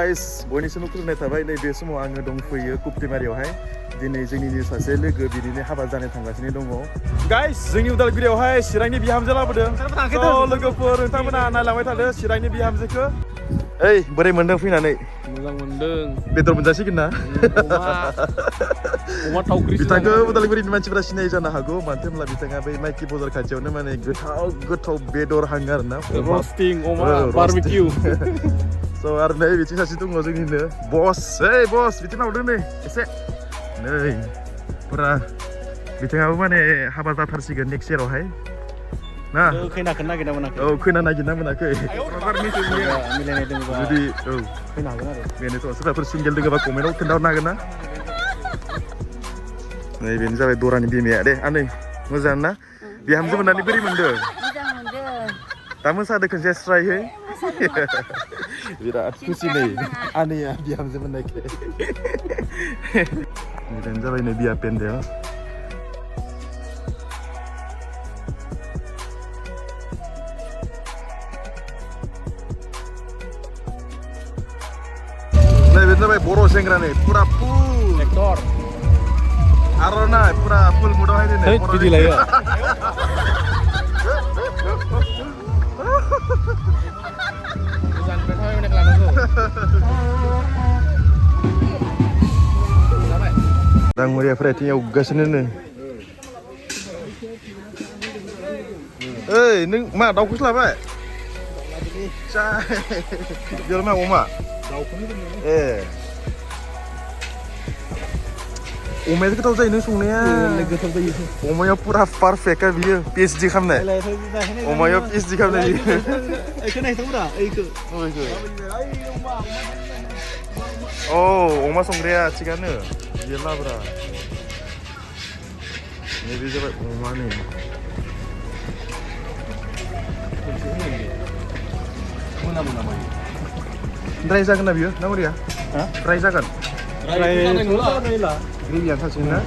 Guys, बयनिसिमबो खुलुमनाय थाबाय नैबे समाव आङो दंफैयो कुप्टिमारियावहाय दिनै जोंनिनो सासे लोगो बिदिनो हाबा जानो थांगासिनो दङ गाइस जोंनि उदालगुरियावहाय चिरांनि बिहामजो लाबोदों लोगोफोर नोंथांमोना नायलांबाय थादो चिरांनि बिहामजोखौ ओइ बोरै मोनदों फैनानै मोजां मोनदों बेदर मोनजासिगोन ना अमा थावख्रि बिथांखौ उदालगुरिनि मानसिफोरा सिनाय जानो हागौ मानो होनब्ला बिथाङा बै माइकि बाजार खाथियावनो माने गोथाव बेदर हाङो आरोना रस्टिं अमा बारबिकिउ स' आरो नै बिथिं सासे दङ जोंनिनो बस ओइ बस बिथिं नावदों नै एसे नै फुरा बिथाङाबो माने हाबा जाथारसिगोन नेक्स्ट इयारावहाय ना खैनाखौ नागिरना मोनाखै औ खैना नागिरना मोनाखै मिलायनाय दङबा जुदि औ फैनो हागोन आरो बेनोथ' सोरबाफोर सिंगेल दङबा कमेन्टआव खोन्थाहरनो हागोन ना नै बेनो जाबाय दरानि बिमाया दे आनै मोजां ना बिहामजो मोननानै बोरै मोनदों मोजां मोनदों दा मोसादो खनसे स्रायहै बिराद खुसि नै आनैया बिहामजो मोननायखाय बेनो जाबाय नै बिया पेन्डेल नै बेनो जाबाय बर' सेंग्रा नै फुरा फुल एक्टर आर'नाइ फुरा फुल मुदावहाय दिनै बिदि लायो दांमरियाफोरा आथिं एवगासिनो ओइ नों मा दाउखौसो लाबाय बेयाव मा अमा ए अमाया गोथाव जायो नों संनाया गोथाव जायो अमाया पुरा पारफेक्ट बियो पिएचडि खालामनाय अमाया पिएचडि खालामनाय एखौ नायथावरा एखौ औ अमा संग्राया थिगानो बियो लाब्रा नैबे जाबाय अमा नै ड्राय जागोन ना बियो ना बोरैया ड्राय जागोन ग्रेभिया थासिगोन ना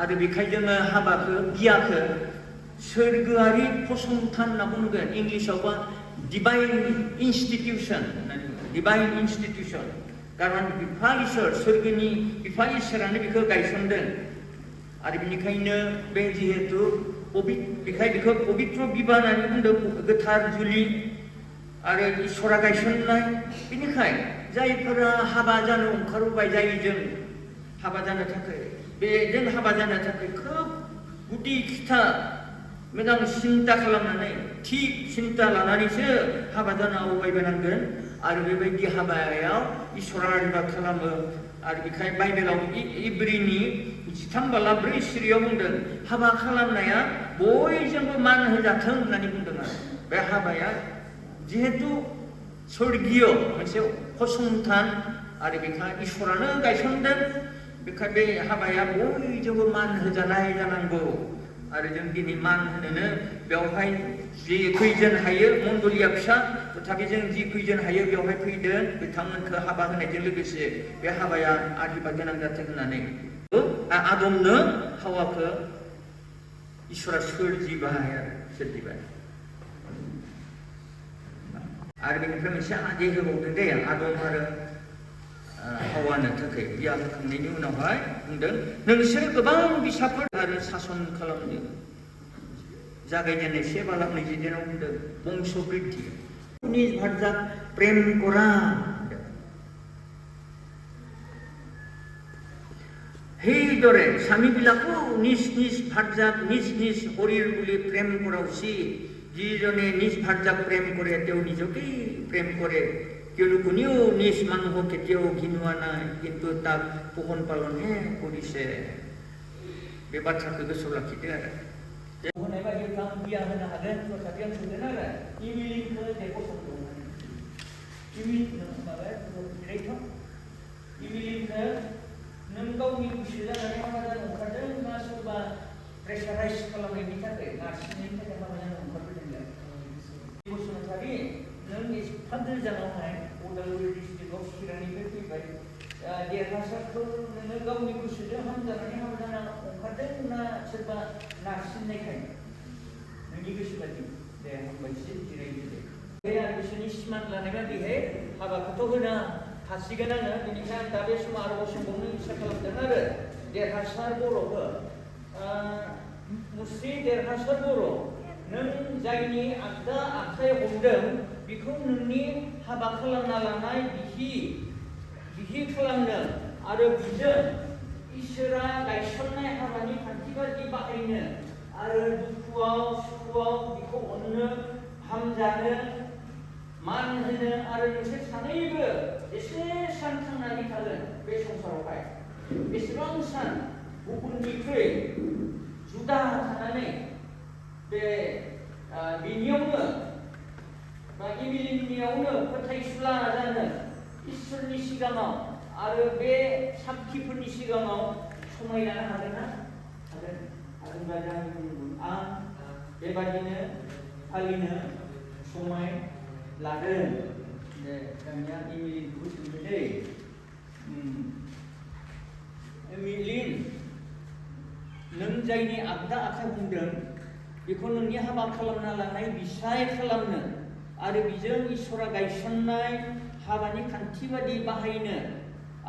आरो बेखायनो जोङो हाबाखौ बियाखौ सोरगोआरि फसंथान होनना बुंगोन इंलिसावबा डिभाइन इन्स्टिटिउसन होननानै बुङो डिभाइन इन्स्टिटिउसन कारन बिफा इसोर सोरगोनि बिफा इसोरानो बेखौ गायसनदों आरो बेनिखायनो बे जिहेतु बेखौ पबित्र बिबाह होननानै बुंदों गोथार जुलि आरो इसोरा गायसननाय बेनिखाय जायफोरा हाबा जानो ओंखारबाय जायजों हाबा जानो थाखाय बेजों हाबा जानो थाखाय खोब गुदि खिथा मोजां सिन्ता खालामनानै थिग सिन्ता लानानैसो हाबा जानो आवगायबोनांगोन आरो बेबायदि हाबायाव इसोरा आशिर्बाद खालामो आरो बेखायनो बाइबेलाव इब्रिनि 13:4 बुंदों हाबा खालामनाया बयजोंबो मान होजाथों होननानै बुंदों आरो बे हाबाया जिहेतु स्वर्गीय मोनसे फसंथान आरो बेखायनो इसोरानो गायसनदों बेखायनो बे हाबाया बयजोंबो मान होजानाय जानांगौ आरो जों दिनै मान होनोनो बेवहाय जि खैजोन हायो मण्डलिया फिसा तथापि जों जि खैजोन हायो बेवहाय फैदों बिथांमोनखौ हाबा होनायजों लोगोसे बे हाबाया आशिर्बाद गोनां जाथों होननानै आदमनो हावाखौ इसोरा सोरजिबाय आरो बेनिफ्राय मोनसे आदि होबावदों दे आदम आरो हावानो थाखाय बिया होखांनायनि उनावहाय बुंदों नोंसोर गोबां बिसाफोर आरो सासन खालामनो जागायजेननाय 7:21 बुंदों बंश बृद्धि निज भार्जाक प्रेम करा সেইদৰে স্বামীবিলাকো নিজ নিজ ভাৰ্যাক নিজ নিজ শৰীৰ বুলি প্ৰেম কৰা উচিত যিজনে নিজ ভাৰ্যাক প্ৰেম কৰে তেওঁ নিজকেই প্ৰেম কৰে কিয়নো কোনেও নিজ মানুহক কেতিয়াও ঘিনোৱা নাই কিন্তু তাক পোষণ পালনহে কৰিছে बे बाथ्राखौ गोसोआव लाखिदो आरो होनाय बायदि गां बिया होनो हागोन तथापि आं सोंदों आरो इमिलिखौ जे गसंदोंमोन इमिलिक माबाया इमिलिखौ नों गावनि गोसो जानानै हाबा जानो ओंखारदों ना सोरबा प्रेसाराइज खालामनायनि थाखाय नारसिननायनि थाखाय हाबा जानो ओंखारबोदों बसुमतारी नों एफा गोजानावहाय उदालगुरि डिस्ट्रिक्टआव चिरांनिफ्राय फैबाय देरहासारखौ नोङो गावनि गोसोजों हामजानानै हाबा जानो ओंखारदों ना सोरबा नारसिननायखाय नोंनि गोसो बायदि दे हामबायसै जिरायदो दे बे आरो बिसोरनि सिमान लानाय बायदिहाय हाबाखौथ' होनो हासिगोन आङो बेनिखाय आं दा बे समाव आरोबाव सोंबावनो इसा खालामदों आरो देरहासार बर'खौ मुस्रि देरहासार बर' नों जायनि आगदा आखाइ हमदों बेखौ नोंनि हाबा खालामना लानाय बिहि खालामनो आरो बिजों इसोरा गायसननाय हाबानि खान्थि बायदि बाहायनो आरो दुखुआव सुखुआव बिखौ अननो हामजानो मान होनो आरो नोंसोर सानैबो एसे सान थांनानै थागोन बे संसारावहाय बेसेबां सान गुबुननिख्रुइ जुदा थानानै बे बिनियावनो बा इमिलिनियावनो फोथायसुला जानो इसोरनि सिगाङाव आरो बे साखिफोरनि सिगाङाव समाय लानो हागोन ना हागोन आं बेबादिनो फालिनो समाय लादों दानिया इमिलिनखौ सोंदों दै इमिलिन नों जायनि आगदा आखाइ हमदों बेखौ नोंनि हाबा खालामना लानाय बिसाय खालामनो आरो बिजों इसोरा गायसननाय हाबानि खान्थि बादि बाहायनो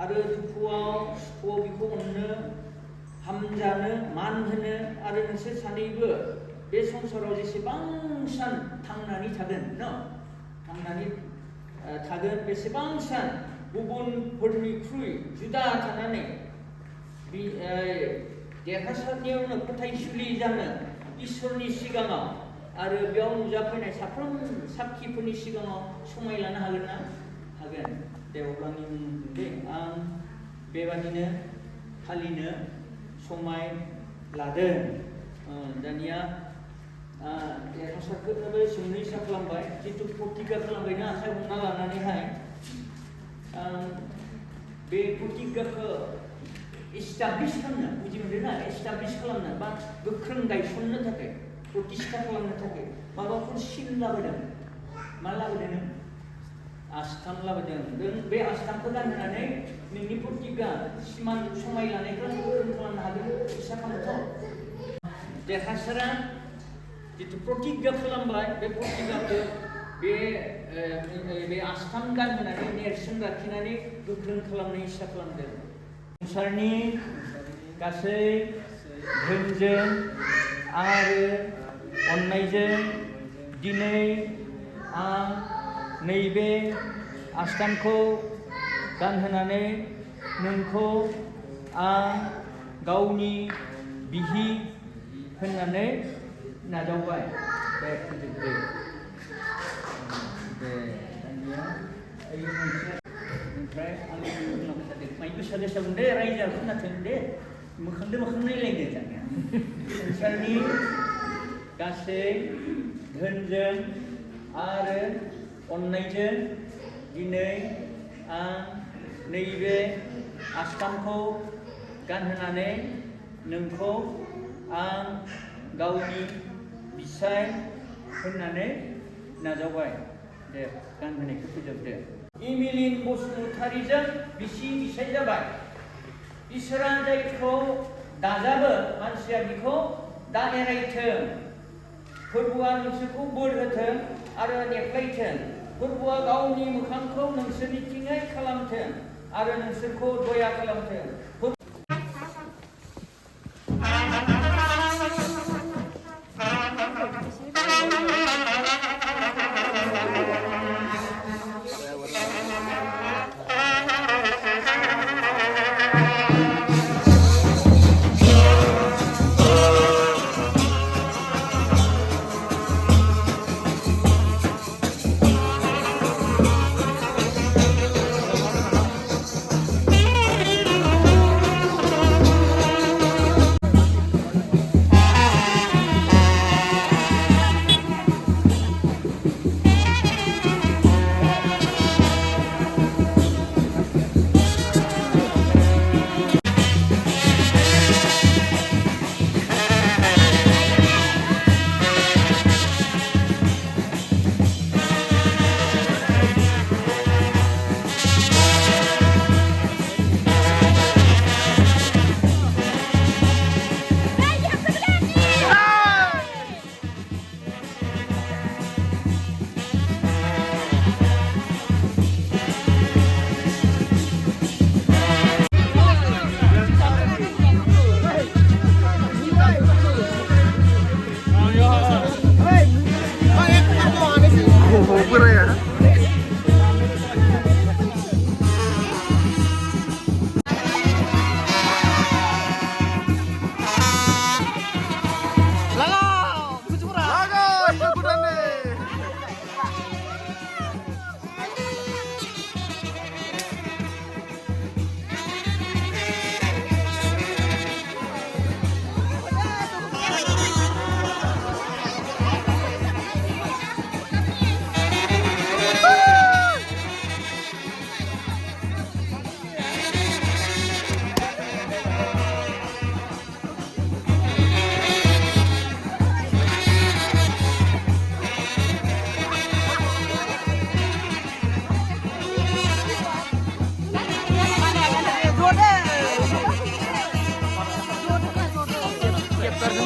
आरो दुखुआव सुखुआव बिखौ अननो हामजानो मान होनो आरो नोंसोर सानैबो बे संसाराव जेसेबां सान थांनानै थागोन थांनानै थागोन बेसेबां सान गुबुनफोरनिख्रुइ जुदा थानानै देरहासारनायावनो फोथायसुलि जानो इसोरनि सिगाङाव आरो बेयाव नुजाफैनाय साफ्रोम साखिफोरनि सिगाङाव समाय लानो हागोन ना हागोन दे अब्ला आंनि मुं दे आं बेबादिनो फालिनो समाय लादों दानिया देरहासारखौबो सोंनो इसा खालामबाय जितु प्रतिज्ञा खालामबायना आखाइ हमना लानानैहाय बे प्रतिज्ञाखौ एस्टाब्लिश खालामनो बुजि मोनदों ना एस्टाब्लिश खालामनो बा गोख्रों गायसननो थाखाय प्रतिष्ठा खालामनो थाखाय माबाफोर सिन लाबोदों मा लाबोदों आस्थाम लाबोदों नों बे आस्थामखौ गानहोनानै नोंनि प्रतिज्ञा सिमान समाय लानायखौ नों गोख्रों खालामनो हागोन इसा खालामथ' देरहासारा जितु प्रतिज्ञा खालामबाय बे प्रतिज्ञाखौ बे आस्थाम गानहोनानै नेरसोन लाखिनानै गोख्रों खालामनो इसा खालामदों संसारनि गासै धोनजों आरो अननायजों दिनै आं नैबे आस्थामखौ गानहोनानै नोंखौ आं गावनि बिहि होननानै नाजावबाय दे फोजोबदो दे दानिया ओइ मोनसे ओमफ्राय आंनि उनाव खोथादो माइ गोसा गोसा बुंदे रायजोआ खोनाथों दे मोखांदो मोखां नायलायदो दानिया संसारनि गासै धोनजों आरो अननायजों दिनै आं नैबे आस्थामखौ गानहोनानै नोंखौ आं गावनि बिसाय होननानै नाजावबाय दे गानहोनायखौ फोजोबदो इमिलिन बसुमतारीजों बिसि बिसाय जाबाय इसोरा जायखौ दाजाबो मानसिया बिखौ दा एरायथों फोरबोआ नोंसोरखौ बोर होथों आरो नेख्लायथों फोरबोआ गावनि मोखांखौ नोंसोरनिथिङै खालामथों आरो नोंसोरखौ दया खालामथों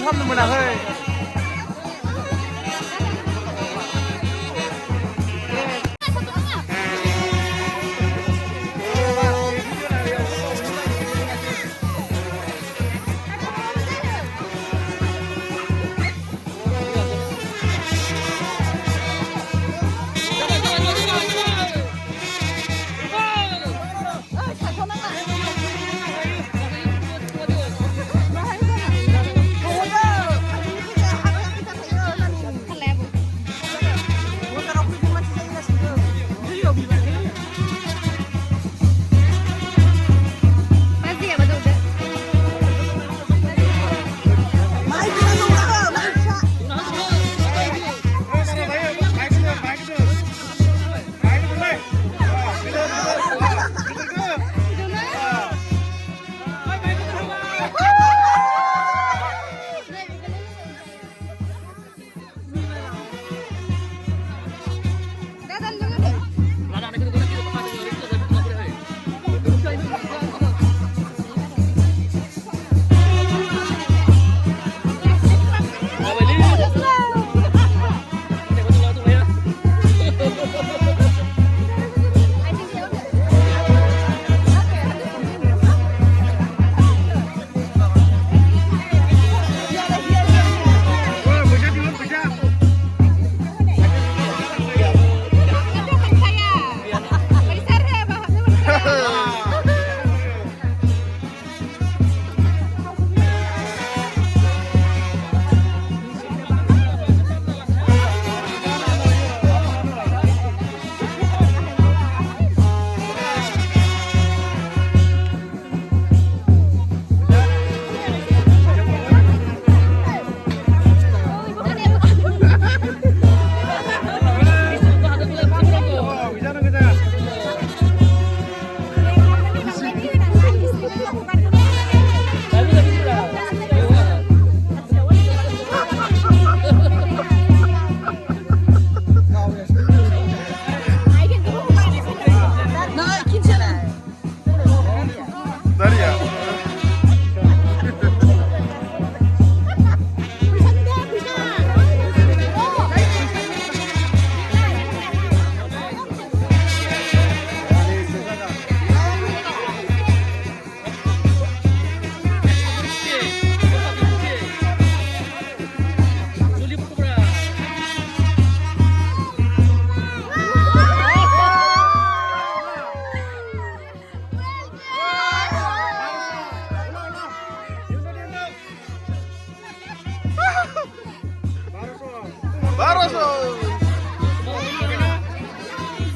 खालामनो मोनाखै Dari ya?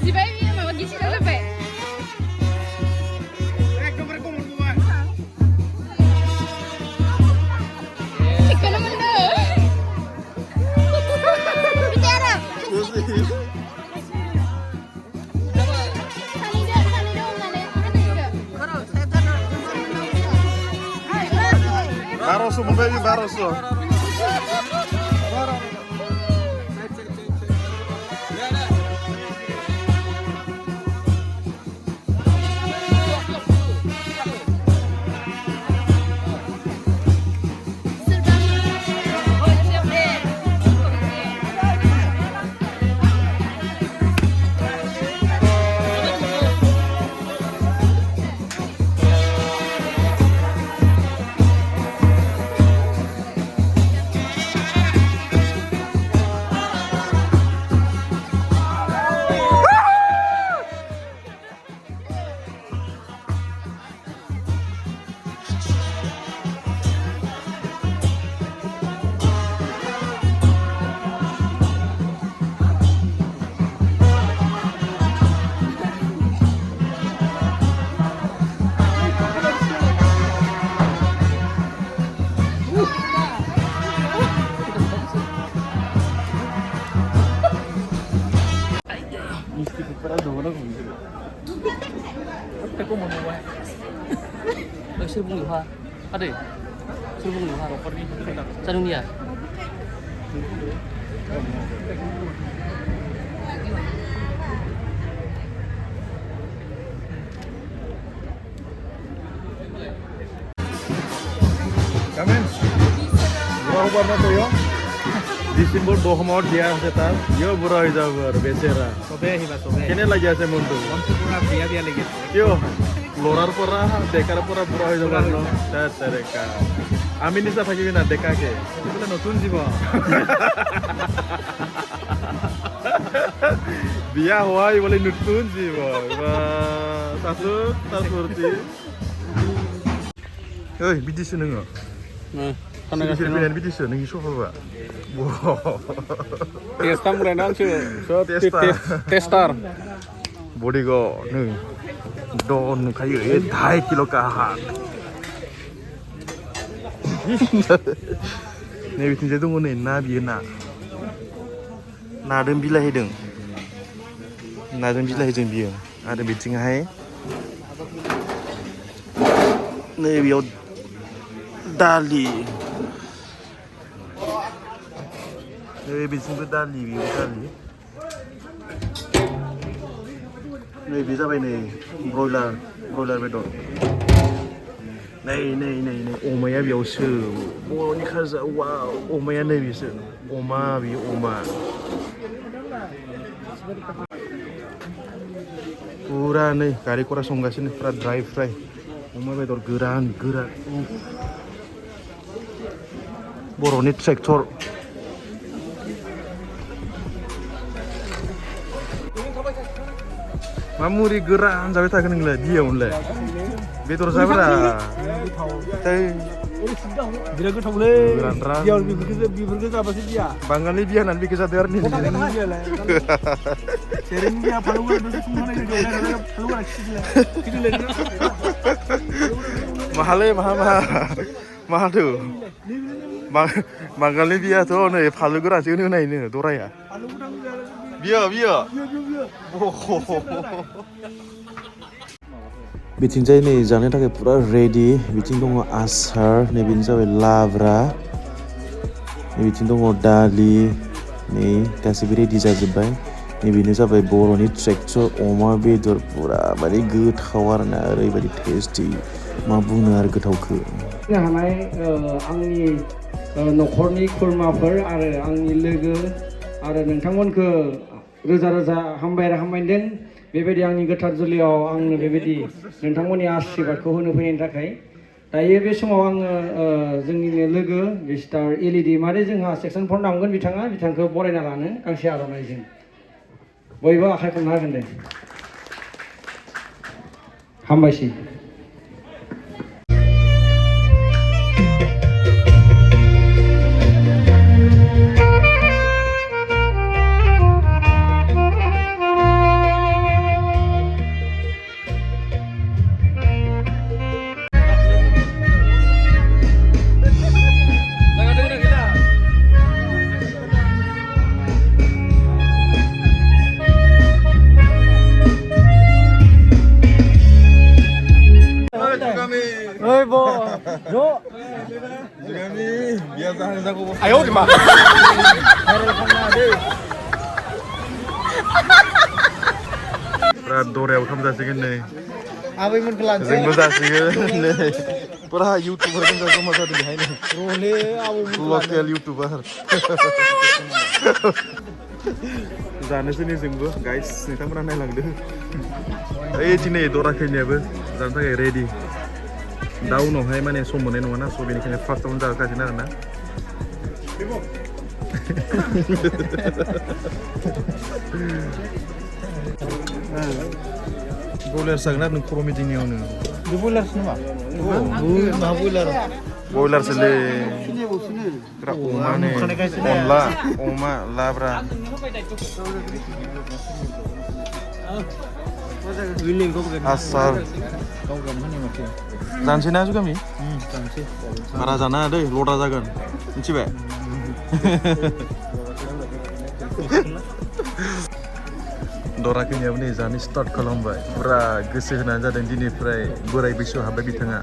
Si bayi ini mau bagi sih lebih. Chicken mana? Bicara. Baroso, mau baby Baroso. Serbu Luha, ada ya? Serbu Luha, Sanu Nia. Kamen. Burah warna tuh yo. Di simbol dohmor dia setan. Yo burah hijau bersera. Sobe hiba sobe. Kini lagi ase mundu. Once pura dia lagi. Yo. Lorar pura, dekar pura burah hijau warna. Tereka. Amin bisa pakai bina dekake. Kita notun sih boh. Dia Hawaii boleh nutun sih boy. Wah, satu seperti. Hei, biji seneng nggak? Nah, Biji pilihan biji seneng isu apa? Wow. Testa mulai nanti. So testar. Body go, nih. Don kayu, 2 kilo kahar. Nih bikin jadi tunggu nih, nabi na. Nadem bila hidung. Nadem bila hidung biar. Ada bikin hai. Nih biar dali. Nih bikin dali, biar dali. Nih bisa apa ini? Broiler bedor. Nih, omanya biasa. Oh, ni kaza, wow, omanya nih biasa. Oma. Pura nih, kari kura songgas ini pura dry fry. Oma bedor geran. Boronit sektor. Mamuri geran sampai tak kenal dia mulai. Betul sabra. Dia gue tahu le. Geran. Dia lebih berkesa apa sih dia? Bangali dia nanti bisa dengar nih. Dia lah. Sering dia paluan dosa semua lagi dia paluan kita lagi. Mahal tuh. Bangali dia tuh nih paluan sih ini doraya. Biar. Bitingnya ini jalan tak pura ready. Biting dong asar, nih bitingnya lavra, nih biting dong dali, nih kasih beri dijajah. नैबेनो जाबाय बर'नि tractor अमा बेदर पुरा माने गोथाव आरोना ओरैबायदि टेस्टि मा बुंनो आरो गोथावखौ हानाय आंनि न'खरनि खुरमाफोर आरो आंनि लोगो आरो नोंथांमोनखौ रोजा रोजा हामबायदों बेबायदि आंनि गोथार जुलियाव आंनो बेबायदि नोंथांमोननि आशीर्बादखौ होनो फैनायनि थाखाय दायो बे समाव आङो जोंनिनो लोगो मिस्टार एलइडि माने जोंहा सेक्सन 4 दामगोन बिथांखौ बरायना लानो गांसे आर'नाइजों बयबो आखाइ खबनो हागोन दे हामबायसै 아유 엄마 बिराद दरायाव ओंखाम जासिगोन नै आबैमोनखौ लानोसै जोंबो जासिगोन नै पुरा इउटुबार जों जमा जादों बेहाय नै रले आबैमोनखौ लकेल इउटुबार जानोसै नै जोंबो गाइस नोंथांमोना नायलांदो ओइ दिनै दरा खैनायाबो जानो थाखाय रेडि दा उनावहाय माने सम मोननाय नङा ना स' बेनिखायनो फार्स्टआवनो जागासिनो आरोना बयलार जागोन आरो नों खर' मिदिंनियावनो बे बयलारसो नामा मा बयलार बयलारसोलै अमाने अनला अमा लाब्रा आसार जानोसै ना जुगामि बारा जानाङा दै लदा जागोन मिथिबाय दरा खैनायाबो नै जानो स्टार्ट खालामबाय पुरा गोसो होनानै जादों दिनैफ्राय बोराय बैसोआव हाबबाय बिथाङा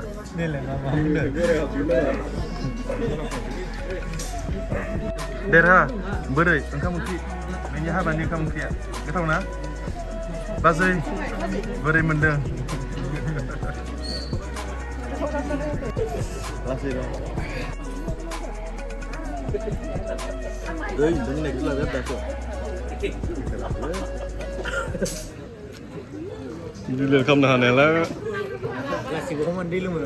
देरहा बोरै ओंखाम ओंख्रि नोंनि हाबानि ओंखाम ओंख्रिया गोथाव ना बाजै बोरै मोनदों लासै दं दै लोंनायखौ लाबाय दाथ' दिलेट खालामनो हानायालाय गासिबो समान दै लोङो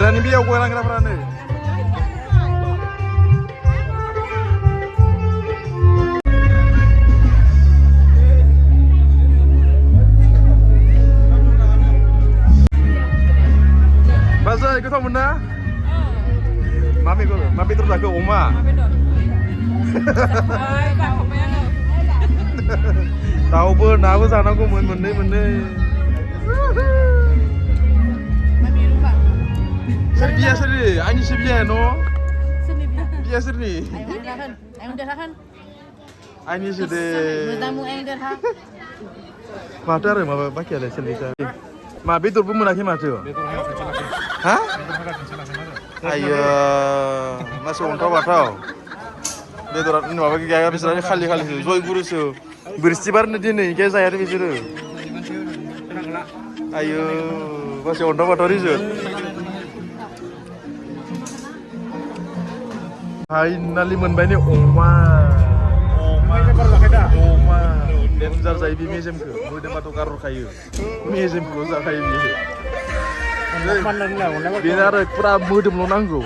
दानि बेयाव गय लांग्राफ्रानो बाजै गोथाव मोना मा बेदर जाखो अमा दाउबो नाबो जानांगौमोन मोननै सोर बिया सोरनि आंनिसो बिया न' बिया सोरनि आंनिसो दे माथो आरो माबा बाखियालाय सोरनिसा मा बेदरबो मोनाखै माथो हा आयो मासे अन्थाव बाथाव बेदरा माबा गैया बिसोर खालि जयगुरुसो बिस्थिबारनो दिनै इखाय जाया बिसोरो आयो मासे अन्थाव बाथाव रिजोट फाइनालि मोनबाय नै अमा डेन्जार जायो बे मेजेमखौ मोदोमाथ' गारहरखायो मेजेमखौल' जाखायो बियो बेनो आरो पुरा मोदोमल' नांगौ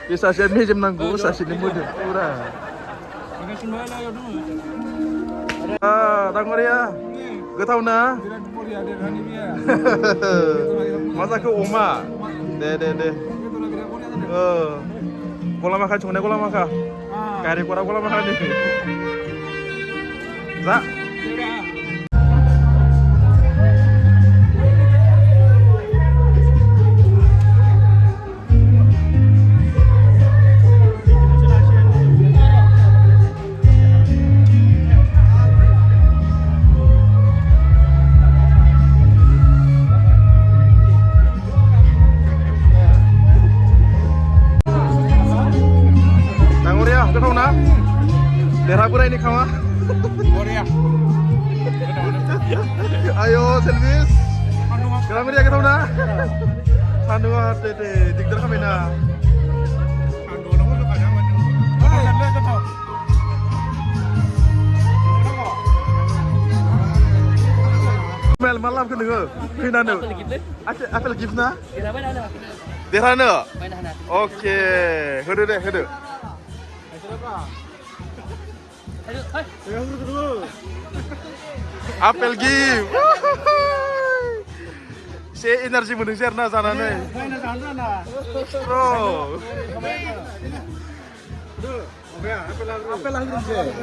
बे सासेया मेजेम नांगौ सासेनो मोदोम पुरा दांगरिया गोथाव ना मा जाखो अमा दे गलामाखा संनाय गलामाखा गारि गरा गलामाखा जा गोथाव ना देरहा बोरायनि खामा Orang meriah kita mana? Sandu hati deh, dikter kami na. Sandu nama tu kaya mana? Sandu kita tahu. Mel malam kan dengar, kena nu. Apel gift na? Derana. Okey, hudu deh, hudu. Apel gift. Saya energi mendengar na sana nih. Bro.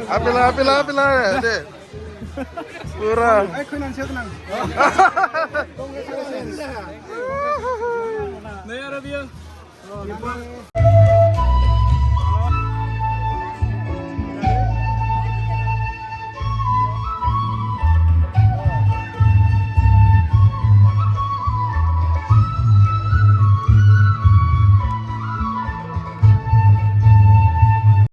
Apel lah, deh. Kurang. Naya Arabia.